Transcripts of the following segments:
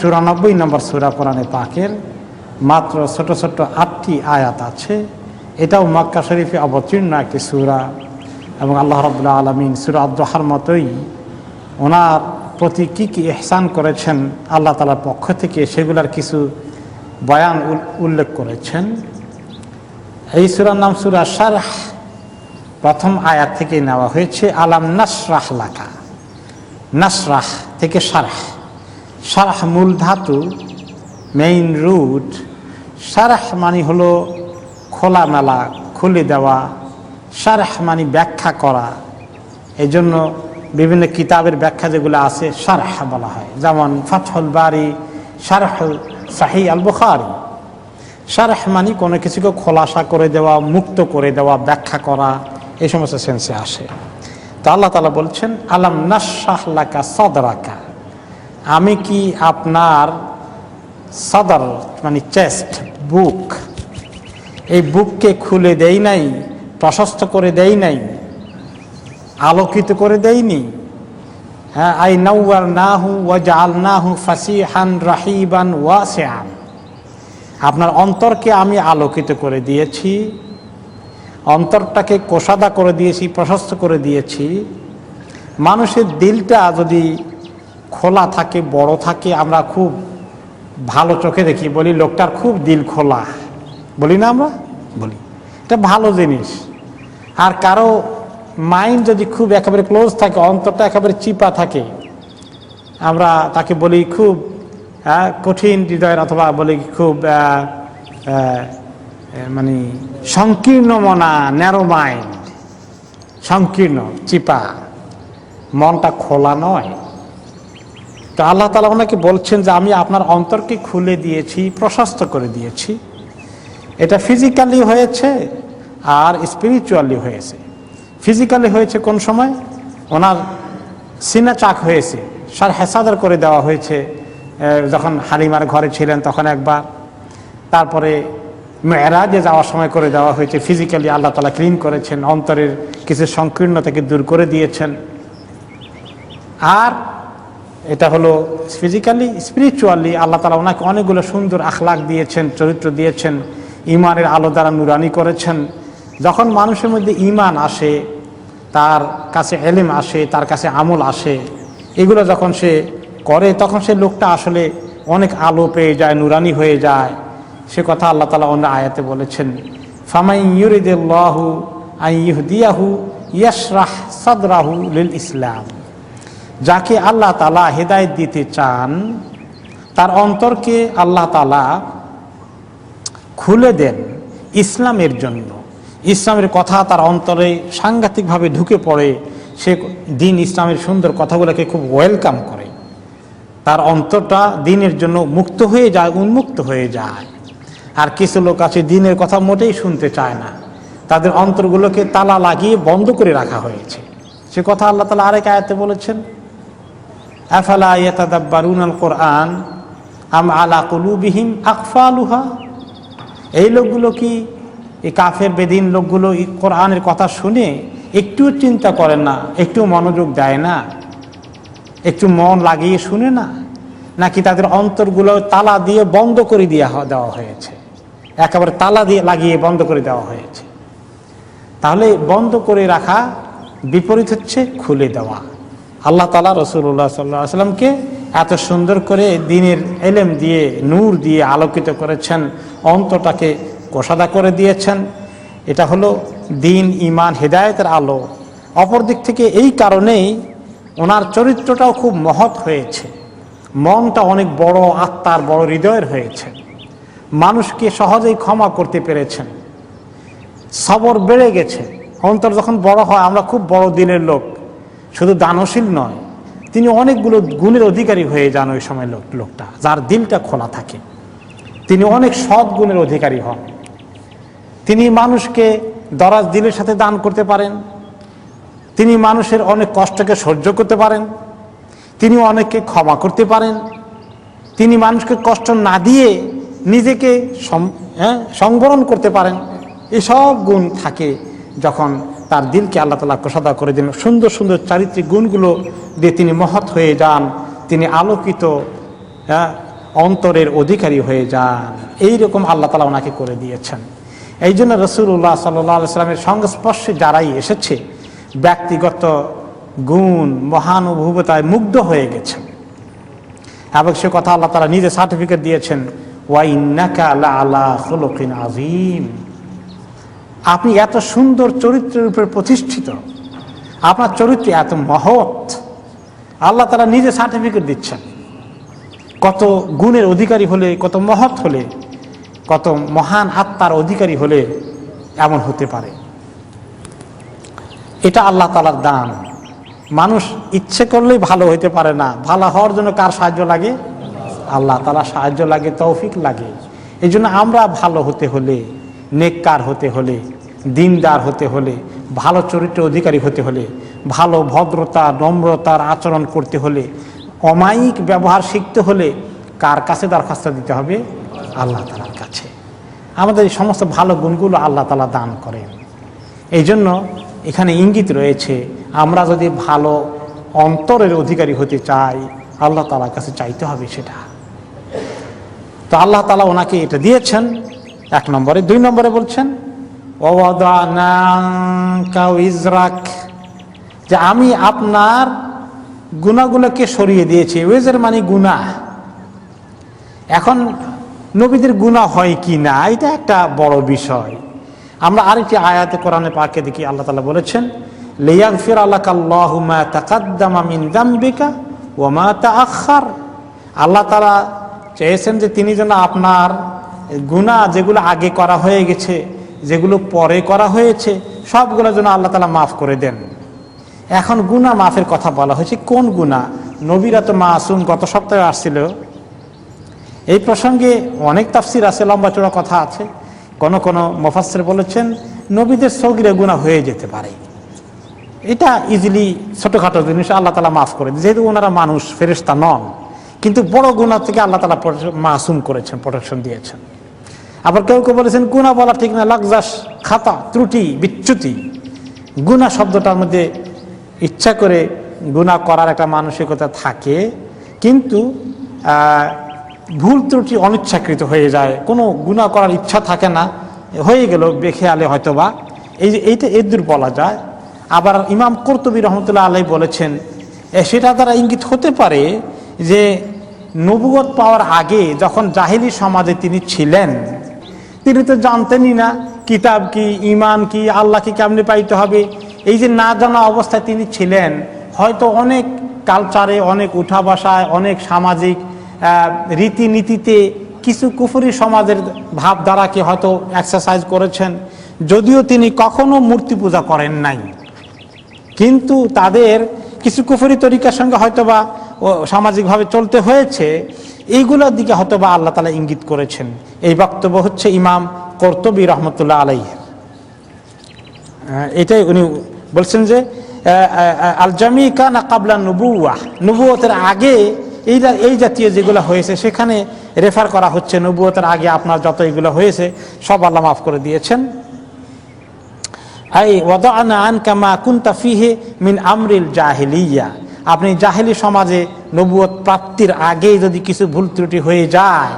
194 নম্বর সূরা কোরআনে পাকের, মাত্র ছোট ছোট 8টি আয়াত আছে। এটাও মক্কা শরীফে অবতীর্ণ একটি সূরা, এবং আল্লাহ রাব্বুল আলামিন সূরা আদ-দুহার মতোই ওনার প্রতি কী কী ইহসান করেছেন আল্লাহ তাআলার পক্ষ থেকে সেগুলোর কিছু বয়ান উল্লেখ করেছেন। এই সূরার নাম সূরা শারহ। প্রথম আয়াত থেকে নেওয়া হয়েছে, আলাম নাশরাহ লাকা। নাশরাহ থেকে শারহ। শারহ মূল ধাতু, মেইন রুট। শারহ মানে হলো খোলামেলা, খুলে দেওয়া। শারহ মানে ব্যাখ্যা করা। এই জন্য বিভিন্ন কিতাবের ব্যাখ্যা যেগুলো আছে শারহ বলা হয়, যেমন ফাতহুল বারি, শারহ সাহিহ আল বুখারী। শারহ মানে কোনো কিছুকে খোলাসা করে দেওয়া, মুক্ত করে দেওয়া, ব্যাখ্যা করা, এই সমস্ত সেন্সে আসে। তো আল্লাহ তাআলা বলছেন, আলাম নাশরাহ লাকা সাদরাকা, আমি কি আপনার সদর মানে চেস্ট, বুক, এই বুককে খুলে দেই নাই, প্রশস্ত করে দেই নাই, আলোকিত করে দেইনি? হ্যাঁ, আই নাওয়ারনাহু ওয়া জাআলনাহু ফাসিহান রাহিবান ওয়াসিআন, আপনার অন্তরকে আমি আলোকিত করে দিয়েছি, অন্তরটাকে কোষাদা করে দিয়েছি, প্রশস্ত করে দিয়েছি। মানুষের দিলটা যদি খোলা থাকে, বড় থাকে, আমরা খুব ভালো চোখে দেখি, বলি লোকটার খুব দিল খোলা, বলি না? আমরা বলি, এটা ভালো জিনিস। আর কারো মাইন্ড যদি খুব একেবারে ক্লোজ থাকে, অন্তরটা একেবারে চিপা থাকে, আমরা তাকে বলি খুব কঠিন হৃদয়ের, অথবা বলি খুব মানে সংকীর্ণ মনা, ন্যারো মাইন্ড, সংকীর্ণ, চিপা, মনটা খোলা নয়। তো আল্লাহ তাআলা ওনাকে বলছেন যে আমি আপনার অন্তরকে খুলে দিয়েছি, প্রশস্ত করে দিয়েছি। এটা ফিজিক্যালি হয়েছে আর স্পিরিচুয়ালি হয়েছে। ফিজিক্যালি হয়েছে কোন সময়? ওনার সিনা চাক হয়েছে, শারহে সাদর করে দেওয়া হয়েছে যখন হালিমার ঘরে ছিলেন তখন একবার, তারপরে মেরাজে যাওয়ার সময় করে দেওয়া হয়েছে। ফিজিক্যালি আল্লাহ তাআলা ক্লিন করেছেন, অন্তরের কিছু সংকীর্ণতাকে দূর করে দিয়েছেন। আর এটা হলো ফিজিক্যালি। স্পিরিচুয়ালি আল্লাহ তাআলা ওনাকে অনেকগুলো সুন্দর আখলাক দিয়েছেন, চরিত্র দিয়েছেন, ঈমানের আলো দ্বারা নুরানি করেছেন। যখন মানুষের মধ্যে ঈমান আসে, তার কাছে ইলম আসে, তার কাছে আমল আসে, এগুলো যখন সে করে তখন সে লোকটা আসলে অনেক আলো পেয়ে যায়, নুরানি হয়ে যায়। সে কথা আল্লাহ তাআলা অন্য আয়াতে বলেছেন, ফামান ইউরিদিল্লাহু আন ইহদিয়াহু ইয়াশরাহ সাদরাহু লিল ইসলাম, যাকে আল্লাহ তাআলা হেদায়েত দিতে চান তার অন্তরকে আল্লাহ তাআলা খুলে দেন ইসলামের জন্য। ইসলামের কথা তার অন্তরে সাংঘাতিকভাবে ঢুকে পড়ে, সে দিন ইসলামের সুন্দর কথাগুলোকে খুব ওয়েলকাম করে। তার অন্তরটা দিনের জন্য মুক্ত হয়ে যায়, উন্মুক্ত হয়ে যায়। আর কিছু লোক আছে দিনের কথা মোটেই শুনতে চায় না, তাদের অন্তরগুলোকে তালা লাগিয়ে বন্ধ করে রাখা হয়েছে। সে কথা আল্লাহ তাআলা আরেক আয়াতে বলেছেন, আফালা ইয়াতাদাব্বারুনাল কুরআন আম আলা কুলুবিহিম আকফালুহা, এই লোকগুলো কি, এই কাফের বেদিন লোকগুলো কোরআনের কথা শুনে একটু চিন্তা করে না, একটু মনোযোগ দেয় না, একটু মন লাগিয়ে শুনে না, নাকি তাদের অন্তরগুলো তালা দিয়ে বন্ধ করে দেওয়া হয়েছে, একেবারে তালা দিয়ে লাগিয়ে বন্ধ করে দেওয়া হয়েছে? তাহলে বন্ধ করে রাখা বিপরীত হচ্ছে খুলে দেওয়া। আল্লাহ তাআলা রাসূলুল্লাহ সাল্লাল্লাহু আলাইহি ওয়াসাল্লামকে এত সুন্দর করে দ্বীনের ইলম দিয়ে, নূর দিয়ে আলোকিত করেছেন, অন্তরটাকে কোষাদা করে দিয়েছেন। এটা হলো দ্বীন, ঈমান, হেদায়েতের আলো। অপর দিক থেকে এই কারণেই ওনার চরিত্রটাও খুব মহৎ হয়েছে, মনটা অনেক বড়, আত্মার বড় হৃদয়ের হয়েছে, মানুষকে সহজেই ক্ষমা করতে পেরেছেন, সবর বেড়ে গেছে। অন্তর যখন বড় হয়, আমরা খুব বড় দিনের লোক, শুধু দানশীল নয়, তিনি অনেকগুলো গুণের অধিকারী হয়ে যান। ওই সময় লোকটা যার দিলটা খোলা থাকে, তিনি অনেক সৎ গুণের অধিকারী হন। তিনি মানুষকে দরাজ দিলের সাথে দান করতে পারেন, তিনি মানুষের অনেক কষ্টকে সহ্য করতে পারেন, তিনি অনেককে ক্ষমা করতে পারেন, তিনি মানুষকে কষ্ট না দিয়ে নিজেকে সংবরণ করতে পারেন। এসব গুণ থাকে যখন তার দিলকে আল্লাহ তাআলা কোষাদা করে দেন। সুন্দর সুন্দর চারিত্রিক গুণগুলো দিয়ে তিনি মহৎ হয়ে যান, তিনি আলোকিত, অন্তরের অধিকারী হয়ে যান। এইরকম আল্লাহ তাআলা ওনাকে করে দিয়েছেন। এই জন্য রাসূলুল্লাহ সাল্লাল্লাহু আলাইহি ওয়াসাল্লামের সংস্পর্শে যারাই এসেছে ব্যক্তিগত গুণ মহানুভবতায় মুগ্ধ হয়ে গেছেন। এবং সে কথা আল্লাহ তাআলা নিজে সার্টিফিকেট দিয়েছেন, ওয়া ইন্নাকা লাআলা খুলুকিন আযীম। আপনি এত সুন্দর চরিত্রের উপর প্রতিষ্ঠিত, আপনার চরিত্র এত মহৎ, আল্লাহ তাআলা নিজে সার্টিফিকেট দিচ্ছেন। কত গুণের অধিকারী হলে, কত মহৎ হলে, কত মহান আত্মার অধিকারী হলে এমন হতে পারে। এটা আল্লাহ তাআলার দান। মানুষ ইচ্ছে করলেই ভালো হইতে পারে না। ভালো হওয়ার জন্য কার সাহায্য লাগে? আল্লাহ তাআলার সাহায্য লাগে, তৌফিক লাগে। এই জন্য আমরা ভালো হতে হলে, নেককার হতে হলে, দিনদার হতে হলে, ভালো চরিত্র অধিকারী হতে হলে, ভালো ভদ্রতা নম্রতার আচরণ করতে হলে, অমায়িক ব্যবহার শিখতে হলে কার কাছে দরখাস্ত দিতে হবে? আল্লাহ তাআলার কাছে। আমাদের এই সমস্ত ভালো গুণগুলো আল্লাহ তাআলা দান করেন। এই জন্য এখানে ইঙ্গিত রয়েছে, আমরা যদি ভালো অন্তরের অধিকারী হতে চাই আল্লাহ তাআলার কাছে চাইতে হবে সেটা। তো আল্লাহ তাআলা ওনাকে এটা দিয়েছেন 1 নম্বরে। 2 নম্বরে বলছেন ওয়াদানা আনকা উইজরাক, যে আমি আপনার গুনাহগুলোকে সরিয়ে দিয়েছি। ওয়েজের মানে গুনাহ। এখন নবীদের গুনাহ হয় কি না এটা একটা বড় বিষয়। আমরা আরেকটি আয়াতে কোরআনে পাকে দেখি, আল্লাহ তাআলা বলেছেন লিয়াগফির লাকাল্লাহু মা তাকাদ্দামা মিন যামবিকা ওয়া মা তাআখার। আল্লাহ তাআলা চেয়েছেন যে তিনি যেন আপনার গুনাহ যেগুলো আগে করা হয়ে গেছে, যেগুলো পরে করা হয়েছে, সবগুলো যেন আল্লাহ তাআলা মাফ করে দেন। এখন গুনাহ মাফের কথা বলা হয়েছে, কোন গুনাহ? নবীরা তো মাসুম, গত সপ্তাহে আসছিল। এই প্রসঙ্গে অনেক তাফসির আছে, লম্বা চড়া কথা আছে। কোন কোন মুফাসসির বলেছেন নবীদের সগীরা গুনাহ হয়ে যেতে পারে, এটা ইজিলি ছোটখাটো জিনিস আল্লাহ তাআলা মাফ করে দেন, যেহেতু ওনারা মানুষ, ফেরেশতা নন। কিন্তু বড় গুনাহ থেকে আল্লাহ তাআলা মাসুম করেছেন, প্রোটেকশন দিয়েছেন। আবার কেউ কেউ বলেছেন গুনাহ বলা ঠিক না, লাগজাস, খাতা, ত্রুটি, বিচ্যুতি। গুনাহ শব্দটার মধ্যে ইচ্ছা করে গুনাহ করার একটা মানসিকতা থাকে, কিন্তু ভুল ত্রুটি অনিচ্ছাকৃত হয়ে যায়, কোনো গুনাহ করার ইচ্ছা থাকে না, হয়ে গেল বেখেয়ালে হয়তোবা, এইটা এদুর বলা যায়। আবার ইমাম কুরতুবী রহমতুল্লাহ আলাইহি বলেছেন সেটা দ্বারা ইঙ্গিত হতে পারে যে নবুয়ত পাওয়ার আগে যখন জাহিলি সমাজে তিনি ছিলেন, তিনি তো জানতেনই না কিতাব কি, ইমান কি, আল্লাহকে কেমনে পাইতে হবে। এই যে না জানা অবস্থায় তিনি ছিলেন, হয়তো অনেক কালচারে, অনেক উঠা বসায়, অনেক সামাজিক রীতিনীতিতে কিছু কুফরি সমাজের ভাবধারাকে হয়তো এক্সারসাইজ করেছেন। যদিও তিনি কখনো মূর্তি পূজা করেন নাই, কিন্তু তাদের কিছু কুফরি তরিকার সঙ্গে হয়তোবা সামাজিকভাবে চলতে হয়েছে, এইগুলোর দিকে হয়তোবা আল্লাহ তাআলা ইঙ্গিত করেছেন। এই বক্তব্য হচ্ছে ইমাম কুরতুবী রহমতুল্লাহ আলাইহি। এটাই উনি বলছেন যে আল জামি কানা ক্বাবলা নবুওয়াহ, নবুয়তের আগে এই জাতীয় যেগুলো হয়েছে সেখানে রেফার করা হচ্ছে। নবুয়তের আগে আপনার যত এগুলো হয়েছে সব আল্লাহ মাফ করে দিয়েছেন। আই ওয়াদানা আনকা মা কুনতা ফিহি মিন আমরিল জাহিলিয়া, আপনি জাহেলি সমাজে নবুয়ত প্রাপ্তির আগে যদি কিছু ভুল ত্রুটি হয়ে যায়,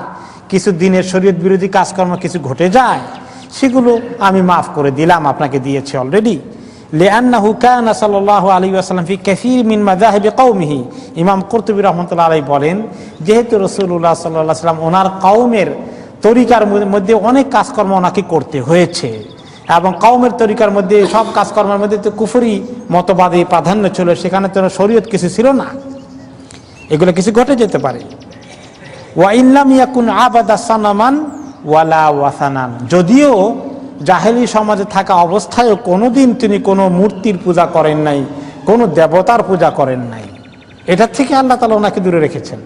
কিছু দিনের শরীয়ত বিরোধী কাজকর্ম কিছু ঘটে যায়, সেগুলো আমি মাফ করে দিলাম, আপনাকে দিয়েছি অলরেডি। লিআন্নাহু কানা সাল্লাল্লাহু আলাইহি ওয়াসাল্লাম ফি কাসীর মিন মাযাহিবি কওমিহি, ইমাম কুরতুবী রাহমাতুল্লাহি আলাইহি বলেন যেহেতু রাসূলুল্লাহ সাল্লাল্লাহু আলাইহি ওয়াসাল্লাম ওনার কওমের তরিকার মধ্যে অনেক কাজকর্ম ওনাকে করতে হয়েছে, এবং কওমের তরিকার মধ্যে সব কাজকর্মের মধ্যে তো কুফরি মতবাদী প্রাধান্য ছিল, সেখানে তো শরীয়ত কিছু ছিল না, এগুলো কিছু ঘটে যেতে পারে। ওয়া ইল্লাম ইয়াকুন আবাদা সানামান ওয়ালা ওয়াসানান, যদিও জাহেলি সমাজে থাকা অবস্থায়ও কোনোদিন তিনি কোনো মূর্তির পূজা করেন নাই, কোনো দেবতার পূজা করেন নাই, এটার থেকে আল্লাহ তাআলা ওনাকে দূরে রেখেছেন।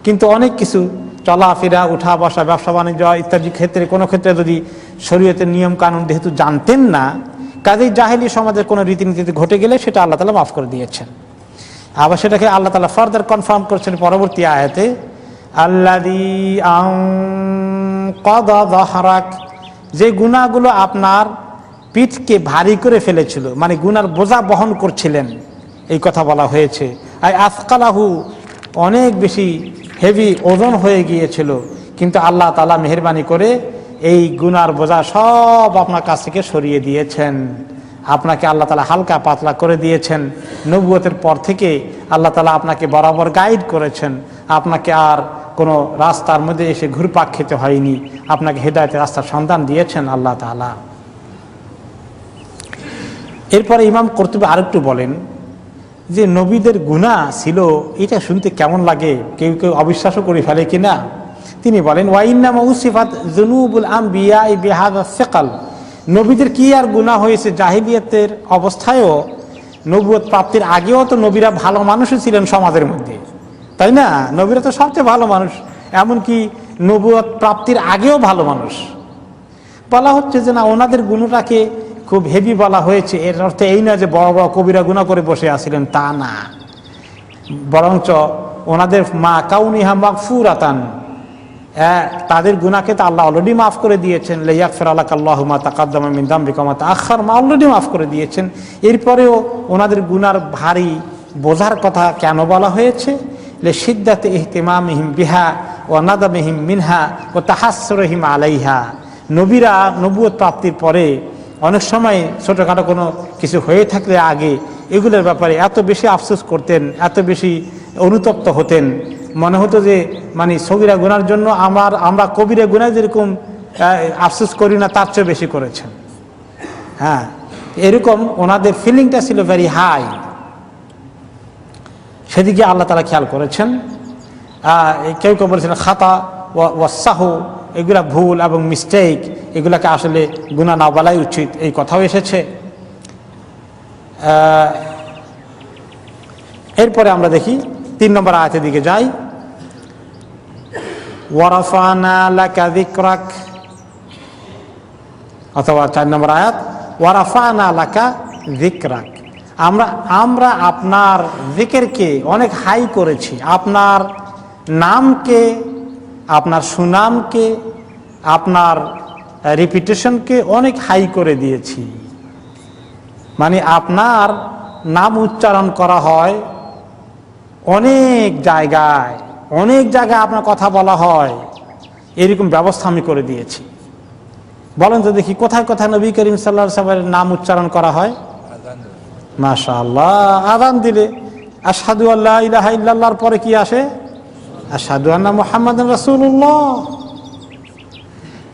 কিন্তু অনেক কিছু চলাফেরা, উঠা বসা, ব্যবসা বাণিজ্য ইত্যাদি ক্ষেত্রে কোনো ক্ষেত্রে যদি শরীয়তের নিয়ম কানুন যেহেতু জানতেন না, কাজেই জাহেলি সমাজের কোনো রীতিনীতিতে ঘটে গেলে সেটা আল্লাহ তাআলা মাফ করে দিয়েছেন। আবার সেটাকে আল্লাহ তাআলা ফার্দার কনফার্ম করছেন পরবর্তী আয়াতে, আল্লাযী আনকাযা যাহরাক, যে গুনাহগুলো আপনার পিঠকে ভারী করে ফেলেছিল, মানে গুনার বোঝা বহন করছিলেন, এই কথা বলা হয়েছে। আই আসকালাহু, অনেক বেশি হেভি ওজন হয়ে গিয়েছিল, কিন্তু আল্লাহ তাআলা মেহেরবানি করে এই গুনার বোঝা সব আপনার কাছ থেকে সরিয়ে দিয়েছেন। আপনাকে আল্লাহ তাআলা হালকা পাতলা করে দিয়েছেন। নবুয়তের পর থেকে আল্লাহ তাআলা আপনাকে বরাবর গাইড করেছেন। আপনাকে আর কোনো রাস্তার মধ্যে এসে ঘুরপাক খেতে হয়নি, আপনাকে হেদায়েতের রাস্তার সন্ধান দিয়েছেন আল্লাহ তাআলা। এরপরে ইমাম কুরতুবী আরেকটু বলেন যে নবীদের গুনাহ ছিল, এটা শুনতে কেমন লাগে, কেউ কেউ অবিশ্বাসও করে ফেলে কিনা। তিনি বলেন ওয়াইন্নামা উসিফাত যুনুবুল আমবিয়া বিহাযা সিকাল, নবীদের কি আর গুনাহ হয়েছে। জাহিলিয়াতের অবস্থায়ও, নবুয়ত প্রাপ্তির আগেও তো নবীরা ভালো মানুষই ছিলেন সমাজের মধ্যে, তাই না? নবীরা তো সবচেয়ে ভালো মানুষ, এমনকি নবুয়ত প্রাপ্তির আগেও ভালো মানুষ। বলা হচ্ছে যে না, ওনাদের গুণটাকে খুব হেভি বলা হয়েছে, এর অর্থ এই না যে বড় বড় কবিরা গুনাহ করে বসে আছিলেন, তা না। বরঞ্চ ওনাদের মা কাউনিহা মাগফুরাতান, তাদের গুনাহকে তো আল্লাহ অলরেডি মাফ করে দিয়েছেন। লাইয়াগফির লাকাল্লাহু মা তাকাদ্দামা মিন যামবিকা ওয়া মা তাআখার, মা অলরেডি মাফ করে দিয়েছেন। এরপরেও ওনাদের গুনার ভারী বোঝার কথা কেন বলা হয়েছে? লিশিদ্দাতি ইহতিমামিহিম বিহা ওয়া নাদামিহিম মিনহা ওয়া তাহাসসুরিহিম আলাইহা। নবীরা নবুয়ত প্রাপ্তির পরে অনেক সময় ছোটোখাটো কোনো কিছু হয়ে থাকলে আগে এগুলোর ব্যাপারে এত বেশি আফসোস করতেন, এত বেশি অনুতপ্ত হতেন, মনে হতো যে মানে সগীরা গুনার জন্য আমরা কবিরা গুনাহ যেরকম আফসোস করি না, তার চেয়ে বেশি করেছেন। হ্যাঁ, এরকম ওনাদের ফিলিংটা ছিল ভেরি হাই। সেদিকে আল্লাহ তাআলা খেয়াল করেছেন। কেউ কেউ বলেছেন খাতা ওয়াসাহু, এগুলা ভুল এবং মিস্টেক, এগুলাকে আসলে গুনাহ না বলাই উচিত, এই কথাও এসেছে। এরপরে আমরা দেখি 3 নম্বর আয়াতের দিকে যাই। ওয়ারাফানা লাকা যিকরাক, অথবা 4 নম্বর আয়াত, ওয়ারাফানা লাকা যিকরাক, আমরা আপনার জিকিরকে অনেক হাই করেছি, আপনার নামকে, আপনার সুনামকে, আপনার রেপুটেশনকে অনেক হাই করে দিয়েছি। মানে আপনার নাম উচ্চারণ করা হয় অনেক জায়গায়, অনেক জায়গায় আপনার কথা বলা হয়, এরকম ব্যবস্থা আমি করে দিয়েছি। বলেন তো দেখি, কোথায় কোথায় নবী করিম সাল্লাল্লাহু আলাইহি ওয়াসাল্লামের নাম উচ্চারণ করা হয়? মাশাআল্লাহ, আযান দিলে আশহাদু আল্লা ইলাহা ইল্লাল্লাহর পরে কি আসে? আশহাদু আন্না মুহাম্মাদান রাসূলুল্লাহ।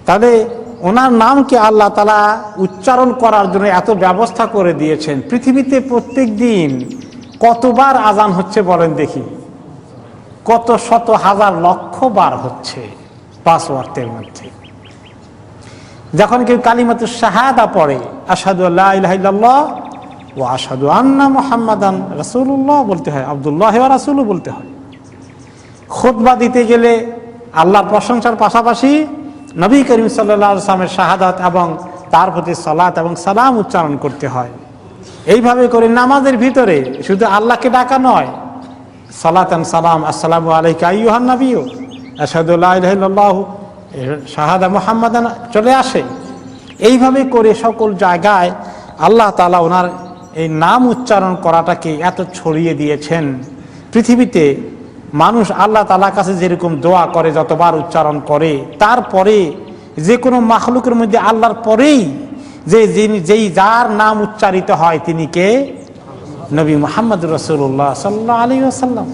তাহলে ওনার নামকে আল্লাহ তাআলা উচ্চারণ করার জন্য এত ব্যবস্থা করে দিয়েছেন। পৃথিবীতে প্রত্যেক দিন কতবার আযান হচ্ছে বলেন দেখি? কত শত হাজার লক্ষ বার হচ্ছে 5 ওয়াক্তের মধ্যে। যখন কেউ কালিমাতুশ শাহাদা পড়ে, আশহাদু আল্লা ইলাহা ইল্লাল্লাহ ওয়া আশহাদু আন্না মুহাম্মাদান রাসূলুল্লাহ বলতে হয়, আব্দুল্লাহ ওয়া রাসূলু বলতে হয়। খুতবা দিতে গেলে আল্লাহর প্রশংসার পাশাপাশি নবী করিম সাল্লাল্লাহু আলাইহি ওয়াসাল্লামের শাহাদাত এবং তার প্রতি সালাত এবং সালাম উচ্চারণ করতে হয়। এইভাবে করে নামাজের ভিতরে শুধু আল্লাহকে ডাকা নয়, সালাতান সালাম আসসালামু আলাইকা আইয়ুহান নাবিয়্যু আশহাদু লা ইলাহা ইল্লাল্লাহ, শাহাদা মুহাম্মাদান চলে আসে। এইভাবে করে সকল জায়গায় আল্লাহ তাআলা ওনার এই নাম উচ্চারণ করাটাকে এত ছড়িয়ে দিয়েছেন। পৃথিবীতে মানুষ আল্লাহ তাআলার কাছে যেরকম দোয়া করে, যতবার উচ্চারণ করে, তারপরে যে কোনো মাখলুকের মধ্যে আল্লাহর পরেই যেই যার নাম উচ্চারিত হয় তিনি কে? নবী মুহাম্মদুর রাসূলুল্লাহ সাল্লাল্লাহু আলাইহি ওয়াসাল্লাম।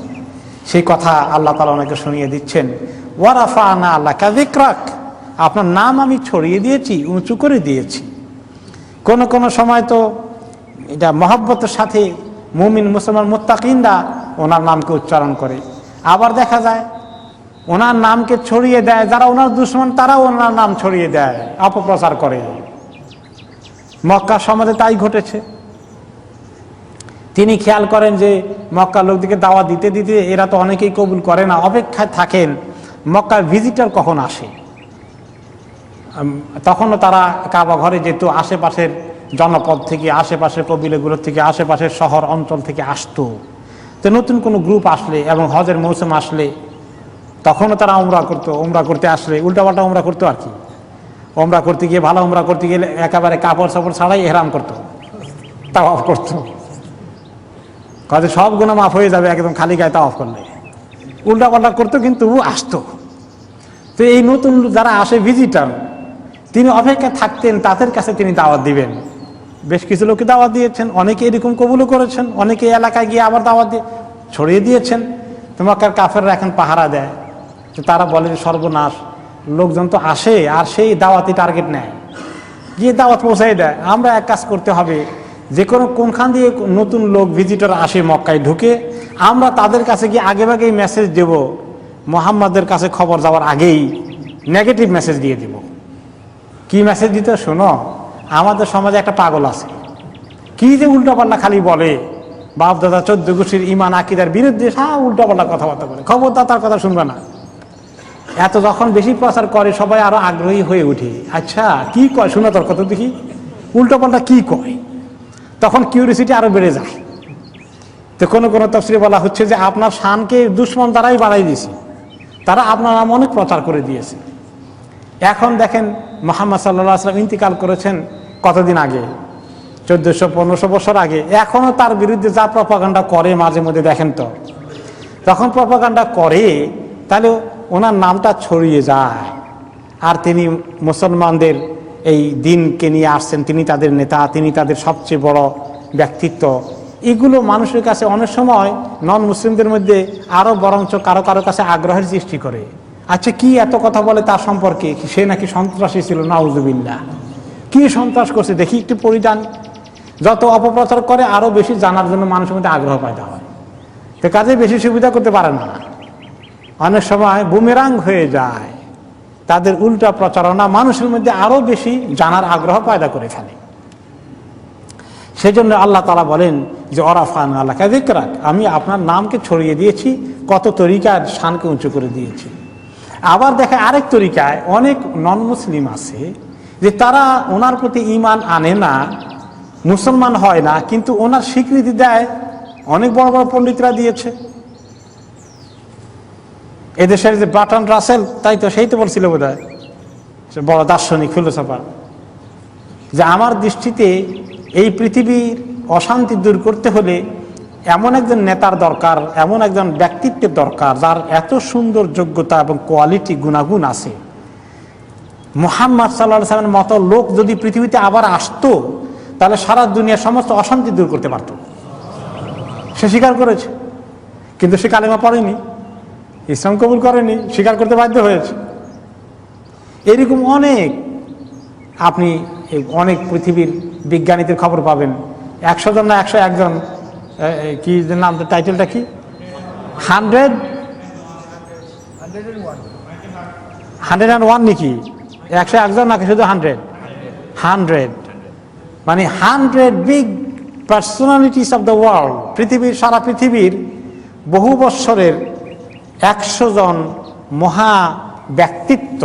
সেই কথা আল্লাহ তাআলা ওনাকে শুনিয়ে দিচ্ছেন, ওয়ারাফানা লাকা যিকরাক, আপনার নাম আমি ছড়িয়ে দিয়েছি, উঁচু করে দিয়েছি। কোন কোন সময় তো এটা মহব্বতের সাথে মুমিন মুসলমান মুত্তাকিনরা ওনার নামকে উচ্চারণ করে, আবার দেখা যায় ওনার নামকে ছড়িয়ে দেয় যারা ওনার দুশমন, তারাও ওনার নাম ছড়িয়ে দেয়, অপপ্রচার করে। মক্কা সমাজে তাই ঘটেছে। তিনি খেয়াল করেন যে মক্কার লোকদিকে দাওয়াত দিতে দিতে এরা তো অনেকেই কবুল করে না, অপেক্ষায় থাকেন মক্কার ভিজিটর কখন আসে। তখনও তারা কাবা ঘরে যেত, আশেপাশের জনপদ থেকে, আশেপাশের কবিলেগুলোর থেকে, আশেপাশের শহর অঞ্চল থেকে আসতো। তো নতুন কোনো গ্রুপ আসলে এবং হজের মৌসুম আসলে তখনও তারা উমরা করতো। উমরা করতে আসলে উল্টাপাল্টা উমরা করতো আর কি। উমরা করতে গিয়ে, ভালো উমরা করতে গেলে একেবারে কাপড় সাপড় ছাড়াই ইহরাম করতো, তাওয়াফ করতো। কাজে সব গুনাহ মাফ হয়ে যাবে একদম খালি গায়ে তাওয়াফ করলে। উল্টাপাল্টা করতো কিন্তু আসতো। তো এই নতুন যারা আসে ভিজিটার, তিনি অপেক্ষা থাকতেন তাদের কাছে তিনি দাওয়াত দিবেন। বেশ কিছু লোককে দাওয়াত দিয়েছেন, অনেকে এরকম কবুলও করেছেন, অনেকে এলাকায় গিয়ে আবার দাওয়াত দিয়ে ছড়িয়ে দিয়েছেন। তো মক্কার কাফেররা এখন পাহারা দেয়। তো তারা বলে যে সর্বনাশ, লোকজন তো আসে আর সেই দাওয়াতি টার্গেট নেয়, গিয়ে দাওয়াত পৌঁছাই দেয়। আমরা এক কাজ করতে হবে, যে কোনো কোনখান দিয়ে নতুন লোক ভিজিটর আসে মক্কায় ঢুকে, আমরা তাদের কাছে গিয়ে আগেভাগেই মেসেজ দেব, মুহাম্মাদের কাছে খবর যাওয়ার আগেই নেগেটিভ মেসেজ দিয়ে দিব। কি মেসেজ দিতে? শোনো, আমাদের সমাজে একটা পাগল আছে, কি যে উল্টাপাল্টা খালি বলে, বাপ দাদা 14 গোষ্ঠীর ইমান আকিদার বিরুদ্ধে উল্টাপাল্টা কথাবার্তা বলে, খবরদার তার কথা শুনবে না। এত যখন বেশি প্রচার করে সবাই আরো আগ্রহী হয়ে উঠে, আচ্ছা কি কয় শোনা তোর কত দেখি, উল্টাপাল্টা কি কয়, তখন কিউরিসিটি আরো বেড়ে যায়। তো কোনো কোনো তাফসীরে বলা হচ্ছে যে আপনার শানকে দুশমন দ্বারাই বাড়াই দিয়েছে, তারা আপনার নাম অনেক প্রচার করে দিয়েছে। এখন দেখেন মুহাম্মদ সাল্লাল্লাহু আলাইহি ওয়াসাল্লাম ইন্তিকাল করেছেন কতদিন আগে, 1400-1500 বছর আগে। এখনো তার বিরুদ্ধে যা প্রপাগান্ডা করে মাঝে মধ্যে দেখেন তো, তখন প্রপাগান্ডা করে, তাহলে ওনার নামটা ছড়িয়ে যায়। আর তিনি মুসলমানদের এই দিনকে নিয়ে আসছেন, তিনি তাদের নেতা, তিনি তাদের সবচেয়ে বড় ব্যক্তিত্ব। এগুলো মানুষের কাছে অনেক সময় নন মুসলিমদের মধ্যে আরো বরঞ্চ কারো কারো কাছে আগ্রহের সৃষ্টি করে। আচ্ছা কি এত কথা বলে তার সম্পর্কে, সে নাকি সন্ত্রাসী ছিল, নাউজুবিল্লাহ, কি সন্ত্রাস করছে দেখি একটু পরিধান। যত অপপ্রচার করে আরো বেশি জানার জন্য মানুষের মধ্যে আগ্রহ পয়দা হয়, তো কাজে বেশি সুবিধা করতে পারে না, অনেক সময় বুমেরাং হয়ে যায়। তাদের উল্টা প্রচারণা মানুষের মধ্যে আরো বেশি জানার আগ্রহ পয়দা করে ফেলে। সেজন্য আল্লাহ তাআলা বলেন যে ওরাফান আলাকা যিকরাক, আমি আপনার নামকে ছড়িয়ে দিয়েছি, কত তরিকার শানকে উঁচু করে দিয়েছি। আবার দেখে আরেক তরিকায় অনেক নন মুসলিম আছে যে তারা ওনার প্রতি ঈমান আনে না, মুসলমান হয় না, কিন্তু ওনার স্বীকৃতি দেয় অনেক বড় বড় পণ্ডিতরা দিয়েছে। এদেশের যে বার্ট্রান্ড রাসেল, তাই তো, সেই তো বলছিল বোধহয়, সে বড় দার্শনিক ফিলোসফার, যে আমার দৃষ্টিতে এই পৃথিবীর অশান্তি দূর করতে হলে এমন একজন নেতার দরকার, এমন একজন ব্যক্তিত্বের দরকার যার এত সুন্দর যোগ্যতা এবং কোয়ালিটি, গুণাগুণ আছে। মুহাম্মদ সাল্লাল্লাহু আলাইহি ওয়াসাল্লামের মতো লোক যদি পৃথিবীতে আবার আসতো, তাহলে সারা দুনিয়ার সমস্ত অশান্তি দূর করতে পারত। সে স্বীকার করেছে, কিন্তু সে কালেমা পড়েনি, ইসলাম কবুল করেনি, স্বীকার করতে বাধ্য হয়েছে। এরকম অনেক, আপনি অনেক পৃথিবীর বিজ্ঞানীদের খবর পাবেন, 100 জন না 101 জন, কি নাম, টাইটেলটা কি, 101 নাকি 101 জন নাকি শুধু 100 মানে 100 big personalities of the world, পৃথিবীর, সারা পৃথিবীর বহু বৎসরের 100 জন মহা ব্যক্তিত্ব,